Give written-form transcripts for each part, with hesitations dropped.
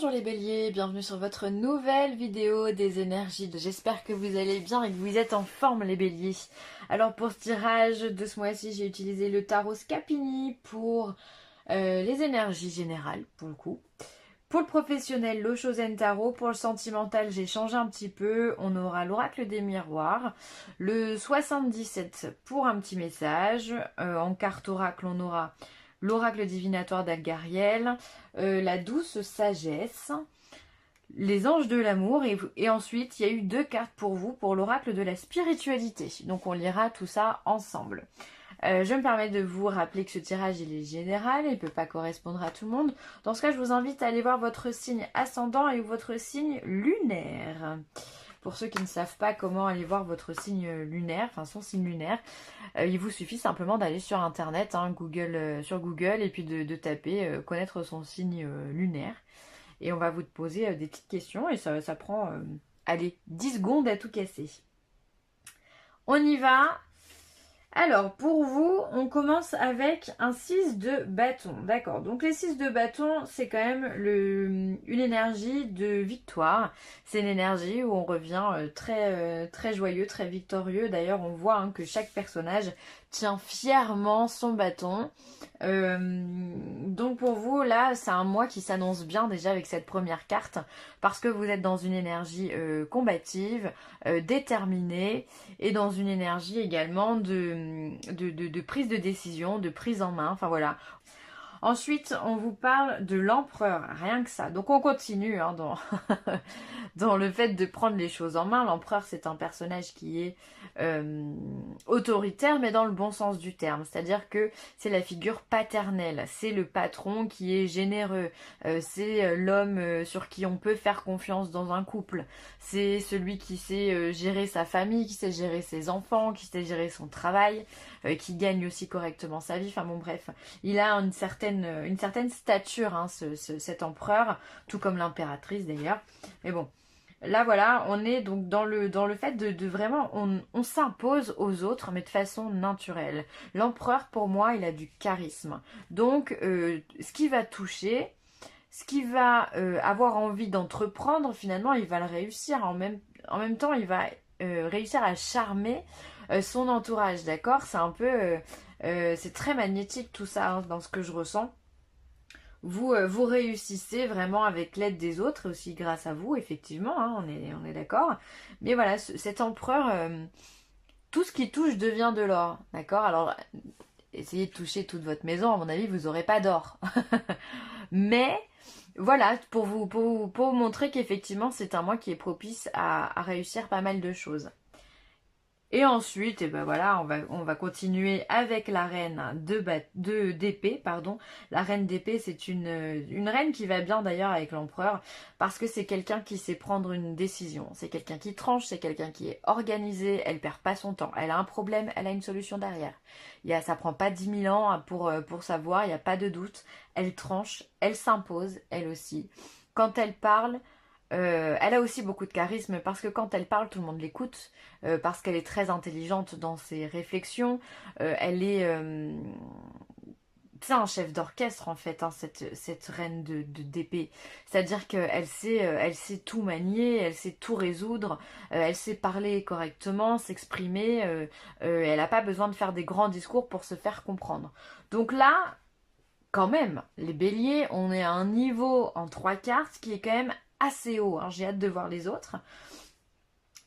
Bonjour les béliers, bienvenue sur votre nouvelle vidéo des énergies. J'espère que vous allez bien et que vous êtes en forme les béliers. Alors pour ce tirage de ce mois-ci, j'ai utilisé le tarot Scapini pour les énergies générales pour le coup. Pour le professionnel, l'Oshozen Tarot. Pour le sentimental, j'ai changé un petit peu. On aura l'oracle des miroirs. Le 77 pour un petit message. En carte oracle, on aura l'oracle divinatoire d'Algariel. La douce sagesse. Les anges de l'amour. Et ensuite, il y a eu 2 cartes pour vous pour l'oracle de la spiritualité. Donc on lira tout ça ensemble. Je me permets de vous rappeler que ce tirage il est général, il ne peut pas correspondre à tout le monde. Dans ce cas, je vous invite à aller voir votre signe ascendant et votre signe lunaire. Pour ceux qui ne savent pas comment aller voir votre signe lunaire, enfin son signe lunaire, il vous suffit simplement d'aller sur internet, sur Google, et puis de taper connaître son signe lunaire. Et on va vous poser des petites questions et ça prend, allez, 10 secondes à tout casser. On y va. Alors, pour vous, on commence avec un 6 de bâton. D'accord, donc les 6 de bâton, c'est quand même une énergie de victoire. C'est une énergie où on revient très joyeux, très victorieux. D'ailleurs, on voit que chaque personnage tient fièrement son bâton. Donc pour vous, là, c'est un mois qui s'annonce bien déjà avec cette première carte. Parce que vous êtes dans une énergie combative, déterminée, et dans une énergie également de prise de décision, de prise en main, enfin voilà. Ensuite, on vous parle de l'empereur, rien que ça. Donc on continue dans le fait de prendre les choses en main. L'empereur, c'est un personnage qui est autoritaire, mais dans le bon sens du terme. C'est-à-dire que c'est la figure paternelle. C'est le patron qui est généreux. C'est l'homme sur qui on peut faire confiance dans un couple. C'est celui qui sait gérer sa famille, qui sait gérer ses enfants, qui sait gérer son travail, qui gagne aussi correctement sa vie. Enfin bon, bref. Il a une certaine stature, cet empereur, tout comme l'impératrice d'ailleurs. Mais bon, là voilà, on est donc dans le fait de vraiment, on s'impose aux autres, mais de façon naturelle. L'empereur, pour moi, il a du charisme. Donc, ce qui va toucher, ce qui va avoir envie d'entreprendre, finalement, il va le réussir. En même temps, il va réussir à charmer son entourage, d'accord? C'est un peu... c'est très magnétique tout ça dans ce que je ressens. Vous réussissez vraiment avec l'aide des autres et aussi grâce à vous, effectivement, on est d'accord. Mais voilà, cet empereur, tout ce qui touche devient de l'or, d'accord? Alors, essayez de toucher toute votre maison, à mon avis, vous n'aurez pas d'or. Mais voilà, pour vous montrer qu'effectivement, c'est un mois qui est propice à réussir pas mal de choses. Et ensuite, ben voilà, on va continuer avec la reine d'épée, pardon. La reine d'épée, c'est une reine qui va bien d'ailleurs avec l'empereur, parce que c'est quelqu'un qui sait prendre une décision. C'est quelqu'un qui tranche, c'est quelqu'un qui est organisé, elle perd pas son temps. Elle a un problème, elle a une solution derrière. Ça prend pas 10 000 ans pour savoir, il n'y a pas de doute. Elle tranche, elle s'impose, elle aussi. Quand elle parle, elle a aussi beaucoup de charisme parce que quand elle parle, tout le monde l'écoute, parce qu'elle est très intelligente dans ses réflexions. Elle est, c'est un chef d'orchestre en fait, cette reine d'épée. C'est-à-dire elle sait tout manier, elle sait tout résoudre, elle sait parler correctement, s'exprimer. Elle n'a pas besoin de faire des grands discours pour se faire comprendre. Donc là, quand même, les béliers, on est à un niveau en 3 cartes qui est quand même assez haut. J'ai hâte de voir les autres.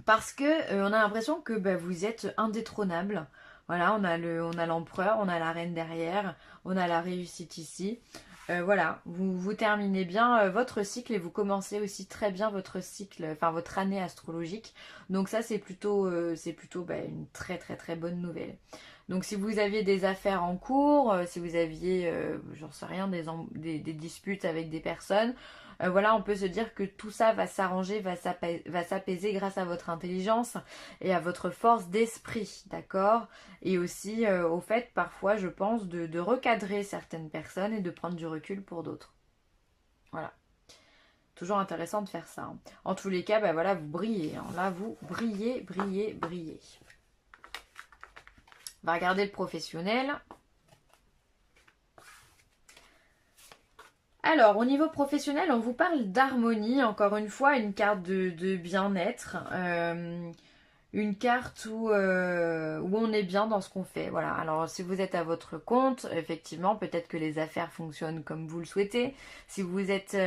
Parce que on a l'impression que vous êtes indétrônable. Voilà, on a l'empereur, on a la reine derrière, on a la réussite ici. Voilà, vous terminez bien votre cycle et vous commencez aussi très bien votre cycle, enfin votre année astrologique. Donc ça c'est plutôt une très très très bonne nouvelle. Donc si vous aviez des affaires en cours, si vous aviez, j'en sais rien, des disputes avec des personnes, voilà, on peut se dire que tout ça va s'arranger, va s'apaiser grâce à votre intelligence et à votre force d'esprit, d'accord? Et aussi au fait, parfois, je pense, de recadrer certaines personnes et de prendre du recul pour d'autres. Voilà. Toujours intéressant de faire ça. En tous les cas, voilà, vous brillez. Là, vous brillez, brillez, brillez. On va regarder le professionnel. Alors, au niveau professionnel, on vous parle d'harmonie, encore une fois, une carte de bien-être, une carte où on est bien dans ce qu'on fait. Voilà. Alors, si vous êtes à votre compte, effectivement, peut-être que les affaires fonctionnent comme vous le souhaitez. Si vous êtes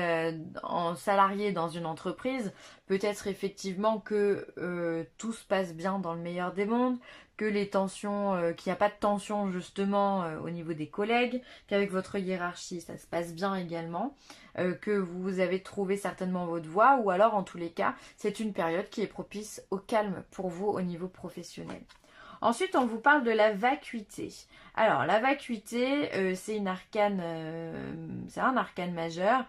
en salarié dans une entreprise, peut-être effectivement que tout se passe bien dans le meilleur des mondes, que les tensions, qu'il n'y a pas de tension justement au niveau des collègues, qu'avec votre hiérarchie ça se passe bien également, que vous avez trouvé certainement votre voie, ou alors en tous les cas c'est une période qui est propice au calme pour vous au niveau professionnel. Ensuite, on vous parle de la vacuité. Alors, la vacuité, c'est une arcane, c'est un arcane majeur.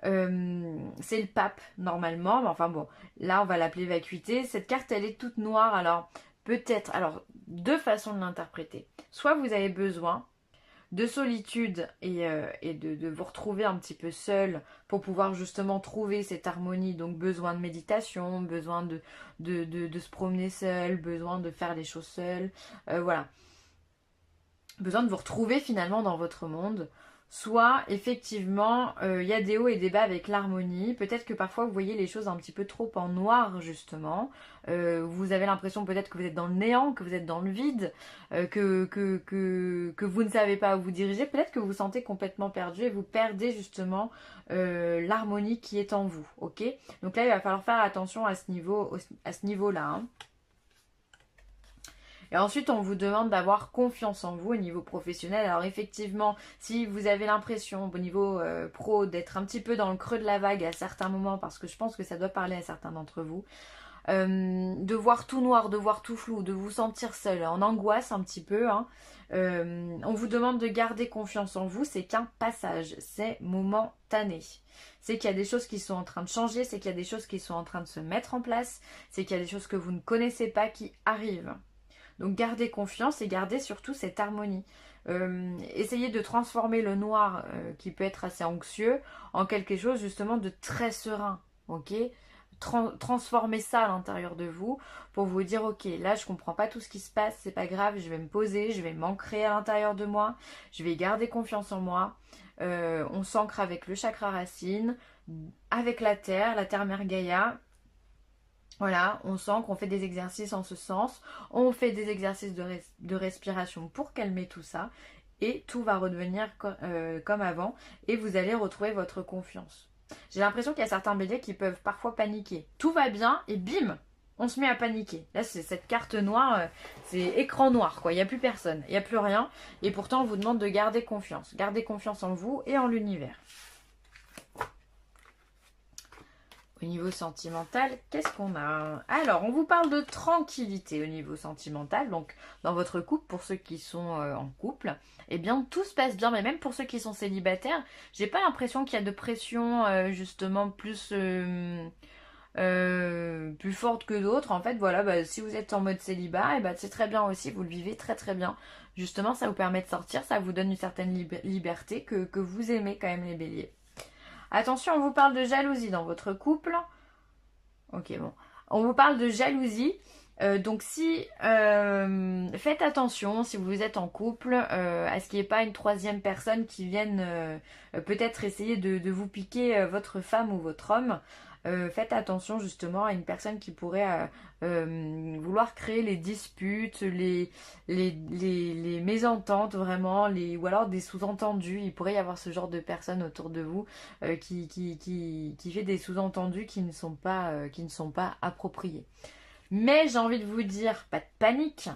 C'est le pape normalement, mais enfin bon, là on va l'appeler vacuité. Cette carte, elle est toute noire. Alors peut-être, alors deux façons de l'interpréter. Soit vous avez besoin de solitude et de vous retrouver un petit peu seul pour pouvoir justement trouver cette harmonie, donc besoin de méditation, besoin de se promener seul, besoin de faire les choses seul, voilà, besoin de vous retrouver finalement dans votre monde. Soit effectivement il y a des hauts et des bas avec l'harmonie. Peut-être que parfois vous voyez les choses un petit peu trop en noir justement. Vous avez l'impression peut-être que vous êtes dans le néant, que vous êtes dans le vide, que vous ne savez pas où vous diriger. Peut-être que vous vous sentez complètement perdu et vous perdez justement l'harmonie qui est en vous. Ok, donc là il va falloir faire attention à ce niveau-là. Hein. Et ensuite, on vous demande d'avoir confiance en vous au niveau professionnel. Alors effectivement, si vous avez l'impression au niveau pro d'être un petit peu dans le creux de la vague à certains moments, parce que je pense que ça doit parler à certains d'entre vous, de voir tout noir, de voir tout flou, de vous sentir seul, en angoisse un petit peu, hein, on vous demande de garder confiance en vous. C'est qu'un passage, c'est momentané. C'est qu'il y a des choses qui sont en train de changer, c'est qu'il y a des choses qui sont en train de se mettre en place, c'est qu'il y a des choses que vous ne connaissez pas qui arrivent. Donc gardez confiance et gardez surtout cette harmonie. Essayez de transformer le noir qui peut être assez anxieux en quelque chose justement de très serein. Ok, transformez ça à l'intérieur de vous pour vous dire ok, là je comprends pas tout ce qui se passe, c'est pas grave, je vais me poser, je vais m'ancrer à l'intérieur de moi, je vais garder confiance en moi. On s'ancre avec le chakra racine, avec la terre mère Gaïa. Voilà, on sent qu'on fait des exercices en ce sens, on fait des exercices de respiration pour calmer tout ça, et tout va redevenir comme avant, et vous allez retrouver votre confiance. J'ai l'impression qu'il y a certains béliers qui peuvent parfois paniquer. Tout va bien, et bim, on se met à paniquer. Là, c'est cette carte noire, c'est écran noir, quoi. Il n'y a plus personne, il n'y a plus rien, et pourtant on vous demande de garder confiance. Gardez confiance en vous et en l'univers. Au niveau sentimental, qu'est-ce qu'on a? Alors, on vous parle de tranquillité au niveau sentimental. Donc, dans votre couple, pour ceux qui sont en couple, eh bien, tout se passe bien. Mais même pour ceux qui sont célibataires, j'ai pas l'impression qu'il y a de pression justement plus forte que d'autres. En fait, voilà, bah, si vous êtes en mode célibat, bah, c'est très bien aussi. Vous le vivez très très bien. Justement, ça vous permet de sortir, ça vous donne une certaine liberté que vous aimez quand même les béliers. Attention, on vous parle de jalousie dans votre couple. Ok, bon. On vous parle de jalousie. Donc si faites attention si vous êtes en couple à ce qu'il n'y ait pas une troisième personne qui vienne peut-être essayer de vous piquer votre femme ou votre homme. Faites attention justement à une personne qui pourrait vouloir créer les disputes, les mésententes vraiment, ou alors des sous-entendus. Il pourrait y avoir ce genre de personnes autour de vous qui fait des sous-entendus qui ne sont pas appropriés. Mais j'ai envie de vous dire, pas de panique,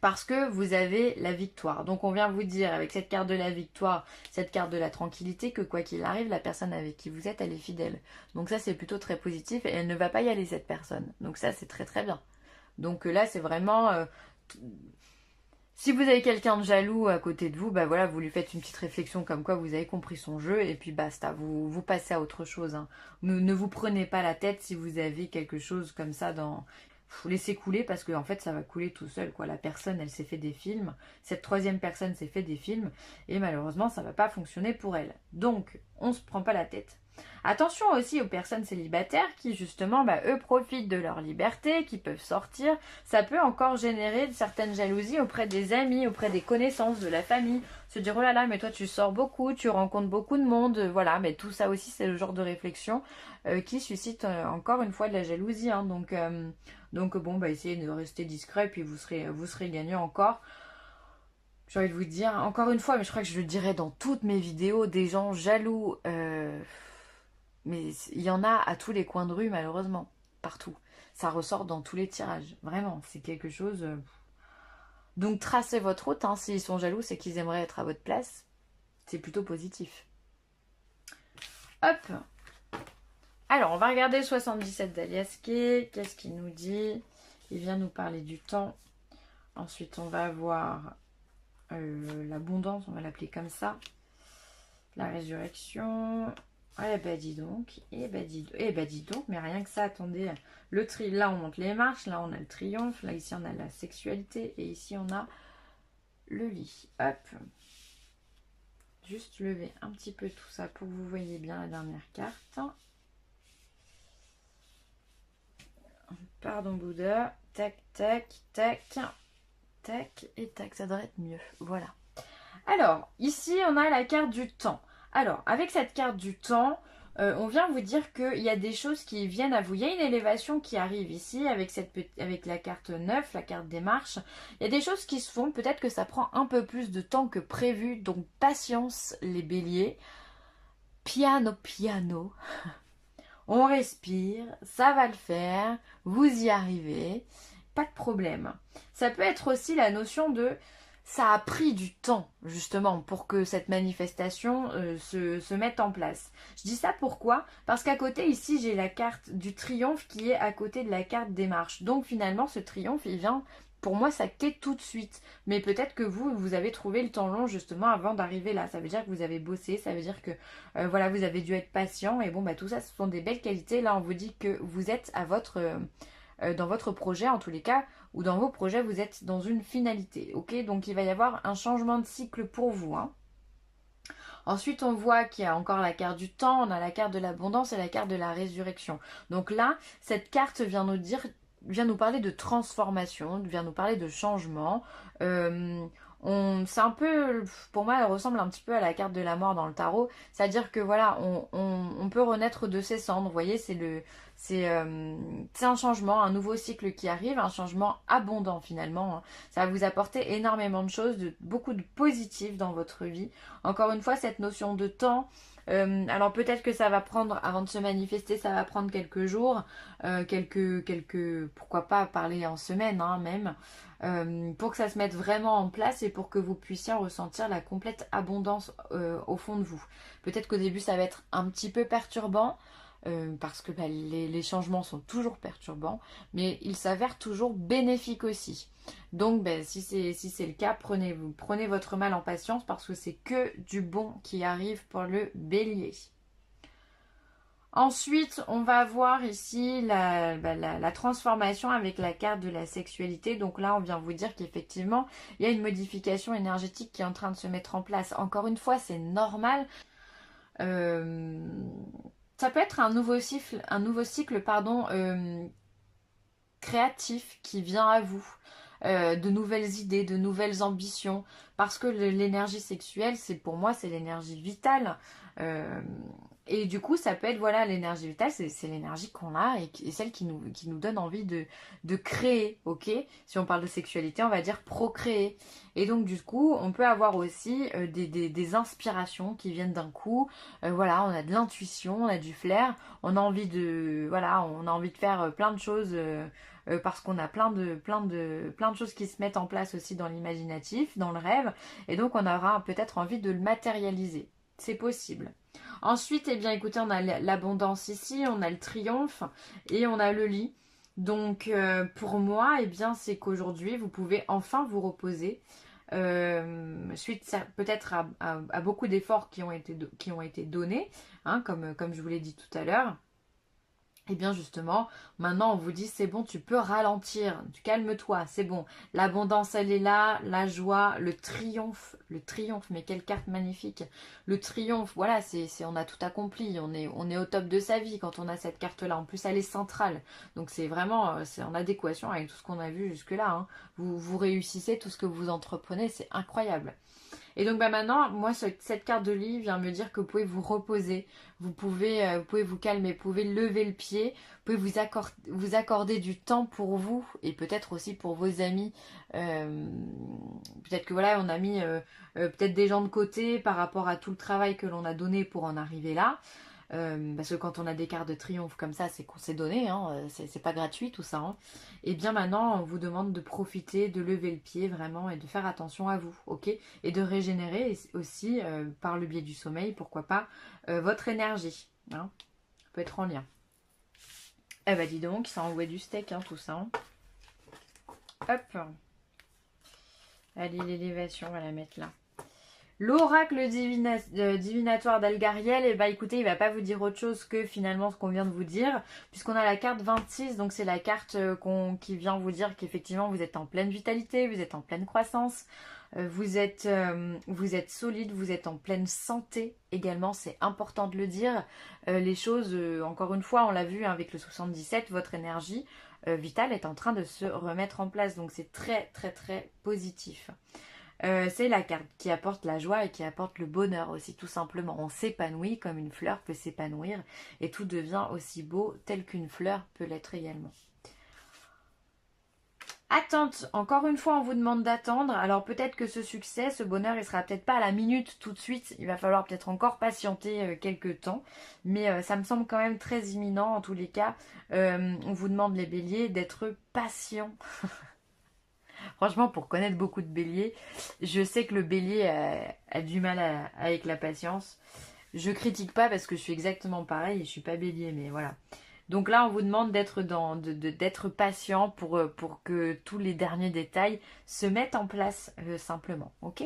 parce que vous avez la victoire. Donc on vient vous dire avec cette carte de la victoire, cette carte de la tranquillité, que quoi qu'il arrive, la personne avec qui vous êtes, elle est fidèle. Donc ça c'est plutôt très positif et elle ne va pas y aller cette personne. Donc ça c'est très très bien. Donc là c'est vraiment... si vous avez quelqu'un de jaloux à côté de vous, bah voilà, vous lui faites une petite réflexion comme quoi vous avez compris son jeu et puis basta, vous passez à autre chose. Hein. Ne vous prenez pas la tête si vous avez quelque chose comme ça dans... Faut laisser couler parce que en fait ça va couler tout seul quoi. La personne elle s'est fait des films, cette troisième personne s'est fait des films et malheureusement ça va pas fonctionner pour elle. Donc on se prend pas la tête. Attention aussi aux personnes célibataires qui justement, eux profitent de leur liberté, qui peuvent sortir. Ça peut encore générer certaines jalousies auprès des amis, auprès des connaissances, de la famille. Se dire, oh là là, mais toi tu sors beaucoup, tu rencontres beaucoup de monde, voilà. Mais tout ça aussi, c'est le genre de réflexion qui suscite encore une fois de la jalousie. Hein. Donc bon, essayez de rester discret, puis vous serez gagnant encore. J'ai envie de vous dire, encore une fois, mais je crois que je le dirai dans toutes mes vidéos, des gens jaloux, mais il y en a à tous les coins de rue, malheureusement, partout. Ça ressort dans tous les tirages, vraiment, c'est quelque chose... Donc tracez votre route, hein. S'ils sont jaloux, c'est qu'ils aimeraient être à votre place. C'est plutôt positif. Hop. Alors, on va regarder 77 d'Aliaské. Qu'est-ce qu'il nous dit? Il vient nous parler du temps. Ensuite, on va avoir... l'abondance, on va l'appeler comme ça, la résurrection, dis donc, dis donc, mais rien que ça, attendez, là on monte les marches, là on a le triomphe, là ici on a la sexualité, et ici on a le lit, hop, juste lever un petit peu tout ça pour que vous voyez bien la dernière carte, pardon Bouddha, tac, tac, tac, tac et tac, ça devrait être mieux, voilà. Alors, ici, on a la carte du temps. Alors, avec cette carte du temps, on vient vous dire qu'il y a des choses qui viennent à vous. Il y a une élévation qui arrive ici avec la carte 9, la carte des marches. Il y a des choses qui se font. Peut-être que ça prend un peu plus de temps que prévu. Donc, patience, les béliers. Piano, piano. On respire. Ça va le faire. Vous y arrivez. Pas de problème. Ça peut être aussi la notion de... Ça a pris du temps, justement, pour que cette manifestation se mette en place. Je dis ça pourquoi? Parce qu'à côté, ici, j'ai la carte du triomphe qui est à côté de la carte des marches. Donc, finalement, ce triomphe, il vient, pour moi, s'acter tout de suite. Mais peut-être que vous avez trouvé le temps long, justement, avant d'arriver là. Ça veut dire que vous avez bossé, ça veut dire que, voilà, vous avez dû être patient. Et bon, tout ça, ce sont des belles qualités. Là, on vous dit que vous êtes à votre... dans votre projet, en tous les cas, ou dans vos projets, vous êtes dans une finalité. Ok, donc il va y avoir un changement de cycle pour vous. Hein. Ensuite, on voit qu'il y a encore la carte du temps, on a la carte de l'abondance et la carte de la résurrection. Donc là, cette carte vient nous parler de transformation, vient nous parler de changement. C'est un peu, pour moi, elle ressemble un petit peu à la carte de la mort dans le tarot. C'est-à-dire que voilà, on peut renaître de ses cendres. Vous voyez, c'est un changement, un nouveau cycle qui arrive, un changement abondant finalement. Hein. Ça va vous apporter énormément de choses, beaucoup de positif dans votre vie. Encore une fois, cette notion de temps. Alors peut-être que ça va prendre, avant de se manifester, ça va prendre quelques jours, pourquoi pas parler en semaine hein, même, pour que ça se mette vraiment en place et pour que vous puissiez ressentir la complète abondance au fond de vous. Peut-être qu'au début ça va être un petit peu perturbant, parce que les changements sont toujours perturbants, mais ils s'avèrent toujours bénéfiques aussi. Donc si c'est le cas, prenez votre mal en patience parce que c'est que du bon qui arrive pour le bélier. Ensuite, on va voir ici la transformation avec la carte de la sexualité. Donc là, on vient vous dire qu'effectivement, il y a une modification énergétique qui est en train de se mettre en place. Encore une fois, c'est normal. Ça peut être un nouveau cycle, créatif qui vient à vous. De nouvelles idées, de nouvelles ambitions. Parce que l'énergie sexuelle, pour moi, c'est l'énergie vitale. Et du coup, ça peut être, voilà, l'énergie vitale, c'est l'énergie qu'on a et celle qui nous donne envie de créer, ok? Si on parle de sexualité, on va dire procréer. Et donc, du coup, on peut avoir aussi des inspirations qui viennent d'un coup. Voilà, on a de l'intuition, on a du flair, on a envie de faire plein de choses parce qu'on a plein de choses qui se mettent en place aussi dans l'imaginatif, dans le rêve. Et donc, on aura peut-être envie de le matérialiser. C'est possible. Ensuite, eh bien, écoutez, on a l'abondance ici, on a le triomphe et on a le lit. Donc, pour moi, eh bien, c'est qu'aujourd'hui, vous pouvez enfin vous reposer. Suite peut-être à beaucoup d'efforts qui ont été donnés, hein, comme je vous l'ai dit tout à l'heure. Et bien justement, maintenant on vous dit c'est bon, tu peux ralentir, tu calmes-toi, c'est bon. L'abondance elle est là, la joie, le triomphe, mais quelle carte magnifique. Le triomphe, voilà, on a tout accompli, on est au top de sa vie quand on a cette carte-là. En plus elle est centrale, donc c'est vraiment c'est en adéquation avec tout ce qu'on a vu jusque-là, hein. Vous réussissez tout ce que vous entreprenez, c'est incroyable. Et donc bah maintenant, moi cette carte de lit vient me dire que vous pouvez vous reposer, vous pouvez vous calmer, vous pouvez lever le pied, vous pouvez vous accorder du temps pour vous et peut-être aussi pour vos amis. Euh, Peut-être que voilà, on a mis peut-être des gens de côté par rapport à tout le travail que l'on a donné pour en arriver là. Parce que quand on a des cartes de triomphe comme ça, c'est qu'on s'est donné, hein, c'est pas gratuit tout ça, hein. Et bien maintenant, on vous demande de profiter, de lever le pied vraiment et de faire attention à vous, ok? Et de régénérer aussi par le biais du sommeil, pourquoi pas, votre énergie, hein. Ça peut être en lien. Eh bah dis donc, ça envoie du steak, hein, tout ça, hein. Hop. Allez, l'élévation, on va la mettre là. L'oracle divinatoire d'Algariel, et bah écoutez, il va pas vous dire autre chose que finalement ce qu'on vient de vous dire, puisqu'on a la carte 26, donc c'est la carte qui vient vous dire qu'effectivement vous êtes en pleine vitalité, vous êtes en pleine croissance, vous êtes solide, vous êtes en pleine santé également, c'est important de le dire. Les choses, encore une fois, on l'a vu hein, avec le 77, votre énergie vitale est en train de se remettre en place, donc c'est très très très positif. C'est la carte qui apporte la joie et qui apporte le bonheur aussi, tout simplement. On s'épanouit comme une fleur peut s'épanouir et tout devient aussi beau tel qu'une fleur peut l'être également. Attente, encore une fois on vous demande d'attendre, alors peut-être que ce succès, ce bonheur il sera peut-être pas à la minute tout de suite, il va falloir peut-être encore patienter quelques temps, mais ça me semble quand même très imminent en tous les cas. On vous demande les béliers d'être patients. Franchement, pour connaître beaucoup de béliers, je sais que le bélier a du mal avec la patience. Je critique pas parce que je suis exactement pareil et je suis pas bélier, mais voilà. Donc là, on vous demande d'être patient pour que tous les derniers détails se mettent en place simplement, ok?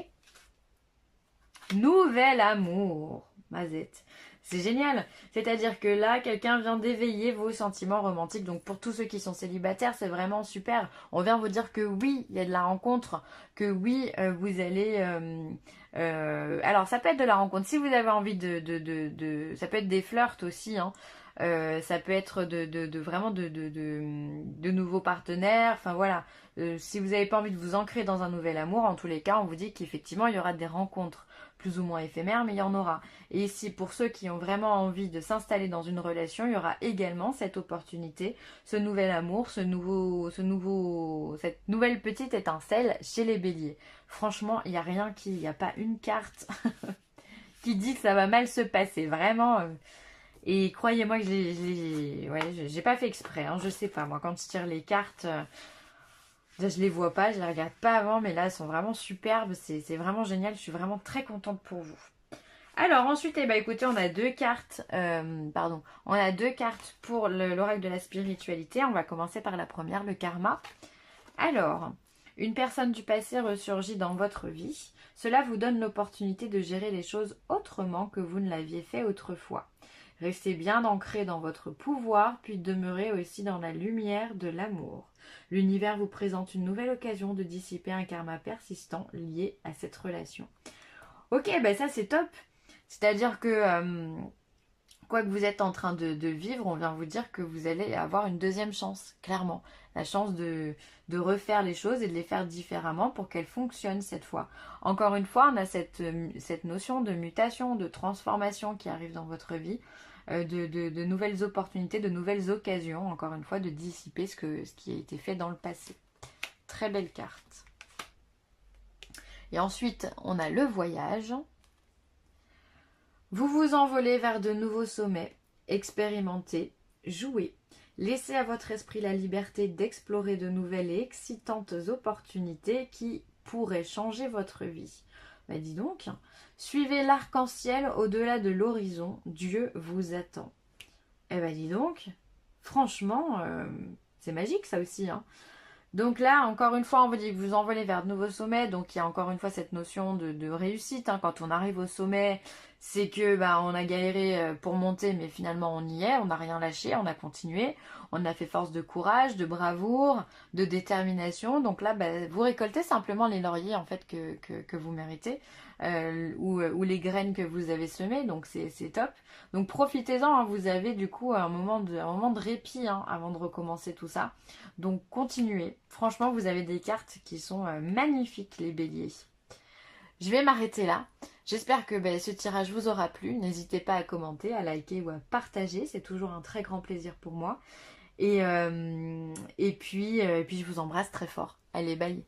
Nouvel amour, Mazette. C'est génial. C'est-à-dire que là, quelqu'un vient d'éveiller vos sentiments romantiques. Donc pour tous ceux qui sont célibataires, c'est vraiment super. On vient vous dire que oui, il y a de la rencontre, que oui, vous allez... alors ça peut être de la rencontre. Si vous avez envie ça peut être des flirts aussi, hein. Ça peut être vraiment de nouveaux partenaires. Enfin voilà. Si vous n'avez pas envie de vous ancrer dans un nouvel amour, en tous les cas, on vous dit qu'effectivement, il y aura des rencontres plus ou moins éphémères, mais il y en aura. Et ici, pour ceux qui ont vraiment envie de s'installer dans une relation, il y aura également cette opportunité, ce nouvel amour, cette nouvelle petite étincelle chez les béliers. Franchement, il n'y a rien il n'y a pas une carte qui dit que ça va mal se passer. Vraiment. Et croyez-moi que j'ai pas fait exprès, hein, je sais pas. Moi, quand je tire les cartes, je les vois pas, je les regarde pas avant, mais là, elles sont vraiment superbes. C'est vraiment génial. Je suis vraiment très contente pour vous. Alors ensuite, eh ben, écoutez, on a deux cartes, on a deux cartes pour l'oracle de la spiritualité. On va commencer par la première, le karma. Alors, une personne du passé ressurgit dans votre vie. Cela vous donne l'opportunité de gérer les choses autrement que vous ne l'aviez fait autrefois. Restez bien ancré dans votre pouvoir, puis demeurez aussi dans la lumière de l'amour. L'univers vous présente une nouvelle occasion de dissiper un karma persistant lié à cette relation. Ok, ben ça c'est top. C'est-à-dire que quoi que vous êtes en train de vivre, on vient vous dire que vous allez avoir une deuxième chance, clairement. La chance de refaire les choses et de les faire différemment pour qu'elles fonctionnent cette fois. Encore une fois, on a cette notion de mutation, de transformation qui arrive dans votre vie, de nouvelles opportunités, de nouvelles occasions, encore une fois, de dissiper ce qui a été fait dans le passé. Très belle carte. Et ensuite, on a le voyage. Vous vous envolez vers de nouveaux sommets, expérimentez, jouez, laissez à votre esprit la liberté d'explorer de nouvelles et excitantes opportunités qui pourraient changer votre vie. Bah dis donc, suivez l'arc-en-ciel au-delà de l'horizon, Dieu vous attend. Eh ben dis donc, franchement, c'est magique ça aussi, hein. Donc là, encore une fois, on vous dit que vous envolez vers de nouveaux sommets. Donc il y a encore une fois cette notion de réussite, hein. Quand on arrive au sommet, c'est que bah, on a galéré pour monter, mais finalement on y est, on n'a rien lâché, on a continué, on a fait force de courage, de bravoure, de détermination. Donc là, bah, vous récoltez simplement les lauriers en fait que vous méritez, ou les graines que vous avez semées, donc c'est top. Donc profitez-en, hein, vous avez du coup un moment de répit hein, avant de recommencer tout ça. Donc continuez. Franchement, vous avez des cartes qui sont magnifiques, les béliers. Je vais m'arrêter là. J'espère que ben, ce tirage vous aura plu. N'hésitez pas à commenter, à liker ou à partager. C'est toujours un très grand plaisir pour moi. Et puis je vous embrasse très fort. Allez, bye.